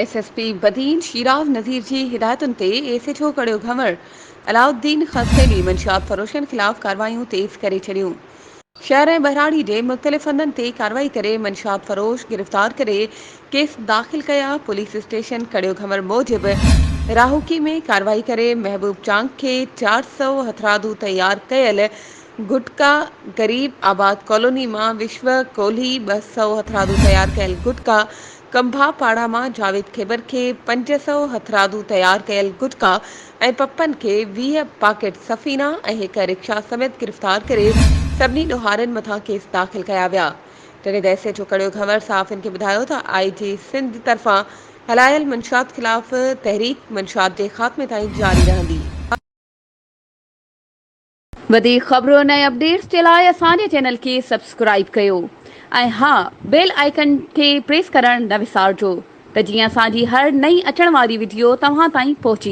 SSP Badin शीराव नज़ीर जी हिदायतुनि ते SHO कड़ियो घमर Alauddin खसेली मंशियात Faroshan खिलाफ कार्रवाइयूं तेज़ करे छॾियूं। शहर ऐं बहिराड़ी जे मुख़्तलिफ़ हंधनि ते कार्रवाई करे मंशियात फरोश गिरफ़्तार करे केस दाख़िल कया। पुलिस स्टेशन कड़ियो घमर मूजिब राहुकी में कार्रवाई करे महबूब चांग के 400 हथरादू तैयार कयल गुटका गरीब आबाद कॉलोनी मां विश्व कोहली 200 हथरादू तैयार कयल गुटका कंभा पाड़ा मां जावेद खेबर के 500 हथरादू तैयार कयल गुटका ऐं पपन के 20 पाकेट सफ़ीना ऐं हिक रिक्शा समेत गिरफ़्तार करे सभिनी ॾोहारियुनि मथां केस दाख़िल कया विया। तॾहिं त एसएचओ कड़ियो घमर साफ़िन खे ॿुधायो त आईजी सिंध तरफ़ां हलायल मंशियात ख़िलाफ़ तहरीक मंशियात जे ख़ात्मे ताईं जारी रहंदी। वधीक ख़बरुनि ऐं अपडेट्स जे लाइ असांजे चैनल खे सब्सक्राइब कयो ऐं हा बेल आइकन खे प्रेस करणु न विसारिजो त जीअं असांजी हर नई अचण वारी वीडियो तव्हां ताईं पहुची